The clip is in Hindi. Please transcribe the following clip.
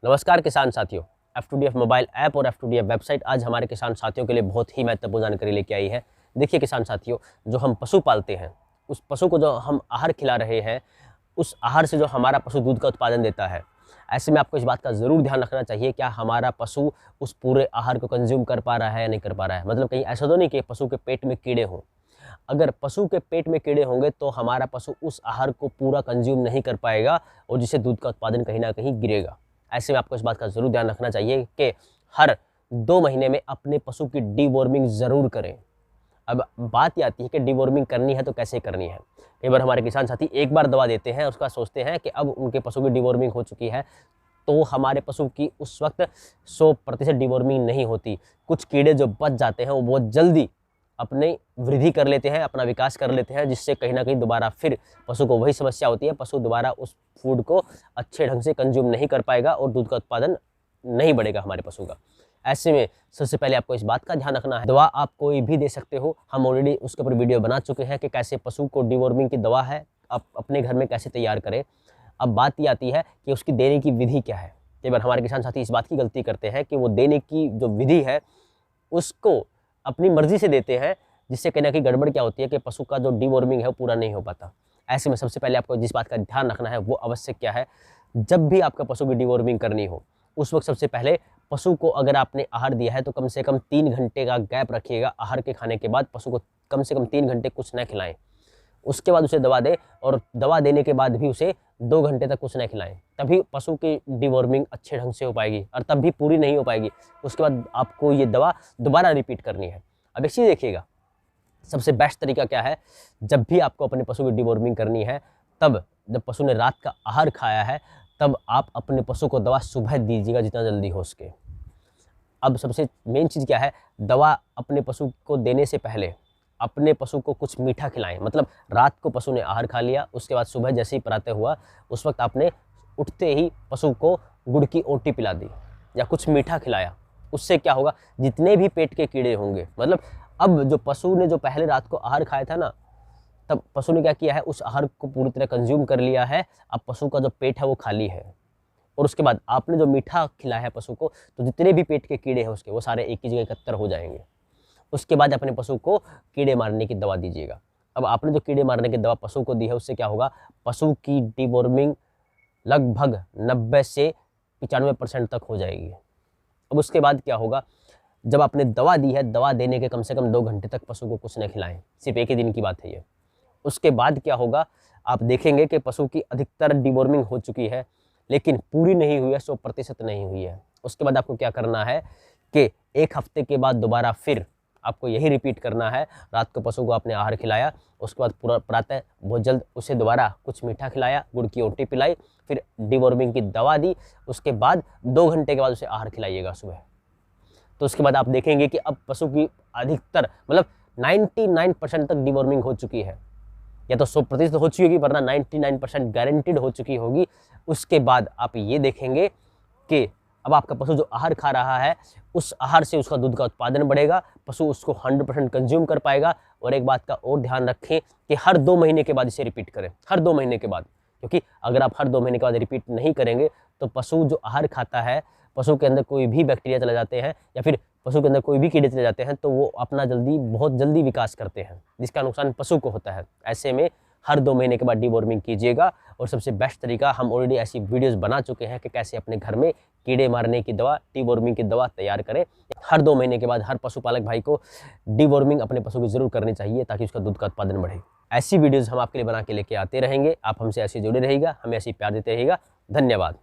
नमस्कार किसान साथियों, F2DF मोबाइल ऐप और F2DF वेबसाइट आज हमारे किसान साथियों के लिए बहुत ही महत्वपूर्ण जानकारी लेके आई है। देखिए किसान साथियों, जो हम पशु पालते हैं, उस पशु को जो हम आहार खिला रहे हैं, उस आहार से जो हमारा पशु दूध का उत्पादन देता है, ऐसे में आपको इस बात का ज़रूर ध्यान रखना चाहिए, क्या हमारा पशु उस पूरे आहार को कंज्यूम कर पा रहा है या नहीं कर पा रहा है। मतलब कहीं ऐसा तो नहीं कि पशु के पेट में कीड़े हों। अगर पशु के पेट में कीड़े होंगे तो हमारा पशु उस आहार को पूरा कंज्यूम नहीं कर पाएगा और जिससे दूध का उत्पादन कहीं ना कहीं गिरेगा। ऐसे में आपको इस बात का ज़रूर ध्यान रखना चाहिए कि हर 2 महीने में अपने पशु की डीवॉर्मिंग ज़रूर करें। अब बात ये आती है कि डीवॉर्मिंग करनी है तो कैसे करनी है। कई बार हमारे किसान साथी एक बार दवा देते हैं, उसका सोचते हैं कि अब उनके पशु की डीवॉर्मिंग हो चुकी है, तो हमारे पशु की उस वक्त 100% डीवॉर्मिंग नहीं होती। कुछ कीड़े जो बच जाते हैं वो बहुत जल्दी अपनी वृद्धि कर लेते हैं, अपना विकास कर लेते हैं, जिससे कहीं ना कहीं दोबारा फिर पशु को वही समस्या होती है। पशु दोबारा उस फूड को अच्छे ढंग से कंज्यूम नहीं कर पाएगा और दूध का उत्पादन नहीं बढ़ेगा हमारे पशु का। ऐसे में सबसे पहले आपको इस बात का ध्यान रखना है, दवा आप कोई भी दे सकते हो। हम ऑलरेडी उसके ऊपर वीडियो बना चुके हैं कि कैसे पशु को डीवॉर्मिंग की दवा है आप अपने घर में कैसे तैयार करें। अब बात ये आती है कि उसकी देने की विधि क्या है। कई बार हमारे किसान साथी इस बात की गलती करते हैं कि वो देने की जो विधि है उसको अपनी मर्जी से देते हैं, जिससे कहीं ना कहीं गड़बड़ क्या होती है कि पशु का जो डीवॉर्मिंग है वो पूरा नहीं हो पाता। ऐसे में सबसे पहले आपको जिस बात का ध्यान रखना है वो आवश्यक क्या है, जब भी आपका पशु की डीवॉर्मिंग करनी हो उस वक्त सबसे पहले पशु को अगर आपने आहार दिया है तो कम से कम 3 घंटे का गैप रखिएगा। आहार के खाने के बाद पशु को कम से कम 3 घंटे कुछ न खिलाएं। उसके बाद उसे दवा दें और दवा देने के बाद भी उसे 2 घंटे तक कुछ न खिलाएं, तभी पशु की डीवॉर्मिंग अच्छे ढंग से हो पाएगी और तब भी पूरी नहीं हो पाएगी। उसके बाद आपको ये दवा दोबारा रिपीट करनी है। अब एक चीज़ देखिएगा, सबसे बेस्ट तरीका क्या है, जब भी आपको अपने पशु की डीवॉर्मिंग करनी है तब जब पशु ने रात का आहार खाया है तब आप अपने पशु को दवा सुबह दीजिएगा जितना जल्दी हो सके। अब सबसे मेन चीज़ क्या है, दवा अपने पशु को देने से पहले अपने पशु को कुछ मीठा खिलाएं। मतलब रात को पशु ने आहार खा लिया, उसके बाद सुबह जैसे ही प्रातः हुआ उस वक्त आपने उठते ही पशु को गुड़ की ओटी पिला दी या कुछ मीठा खिलाया। उससे क्या होगा, जितने भी पेट के कीड़े होंगे, मतलब अब जो पशु ने जो पहले रात को आहार खाया था ना, तब पशु ने क्या किया है, उस आहार को पूरी तरह कंज्यूम कर लिया है। अब पशु का जो पेट है वो खाली है और उसके बाद आपने जो मीठा खिलाया है पशु को, तो जितने भी पेट के कीड़े हैं उसके वो सारे एक ही जगह एकत्र हो जाएंगे। उसके बाद अपने पशु को कीड़े मारने की दवा दीजिएगा। अब आपने जो कीड़े मारने की दवा पशु को दी है उससे क्या होगा, पशु की डीवॉर्मिंग लगभग 90 से 95% तक हो जाएगी। अब उसके बाद क्या होगा, जब आपने दवा दी है, दवा देने के कम से कम 2 घंटे तक पशु को कुछ न खिलाएं, सिर्फ एक ही दिन की बात है ये। उसके बाद क्या होगा, आप देखेंगे कि पशु की अधिकतर डीवॉर्मिंग हो चुकी है लेकिन पूरी नहीं हुई है, 100% नहीं हुई है। उसके बाद आपको क्या करना है कि 1 हफ्ते के बाद दोबारा फिर आपको यही रिपीट करना है। रात को पशु को आपने आहार खिलाया, उसके बाद पूरा प्रातः बहुत जल्द उसे दोबारा कुछ मीठा खिलाया, गुड़ की ओटी पिलाई, फिर डीवॉर्मिंग की दवा दी। उसके बाद 2 घंटे के बाद उसे आहार खिलाइएगा सुबह। तो उसके बाद आप देखेंगे कि अब पशु की अधिकतर मतलब 99% तक डीवॉर्मिंग हो चुकी है, या तो 100% हो चुकी होगी वरना 99% गारंटीड हो चुकी होगी। उसके बाद आप ये देखेंगे कि अब आपका पशु जो आहार खा रहा है उस आहार से उसका दूध का उत्पादन बढ़ेगा, पशु उसको 100% कंज्यूम कर पाएगा। और एक बात का और ध्यान रखें कि हर 2 महीने के बाद इसे रिपीट करें, हर 2 महीने के बाद, क्योंकि अगर आप हर 2 महीने के बाद रिपीट नहीं करेंगे तो पशु जो आहार खाता है, पशु के अंदर कोई भी बैक्टीरिया चले जाते हैं या फिर पशु के अंदर कोई भी कीड़े चले जाते हैं तो वो अपना बहुत जल्दी विकास करते हैं, जिसका नुकसान पशु को होता है। ऐसे में हर 2 महीने के बाद डीवॉर्मिंग कीजिएगा। और सबसे बेस्ट तरीका, हम ऑलरेडी ऐसी वीडियोस बना चुके हैं कि कैसे अपने घर में कीड़े मारने की दवा, डीवॉर्मिंग की दवा तैयार करें। हर 2 महीने के बाद हर पशुपालक भाई को डीवॉर्मिंग अपने पशु की जरूर करनी चाहिए ताकि उसका दूध का उत्पादन बढ़े। ऐसी वीडियोज़ हम आपके लिए बना के लेके आते रहेंगे। आप हमसे ऐसे जुड़े रहिएगा, हमें ऐसी प्यार देते रहिएगा। धन्यवाद।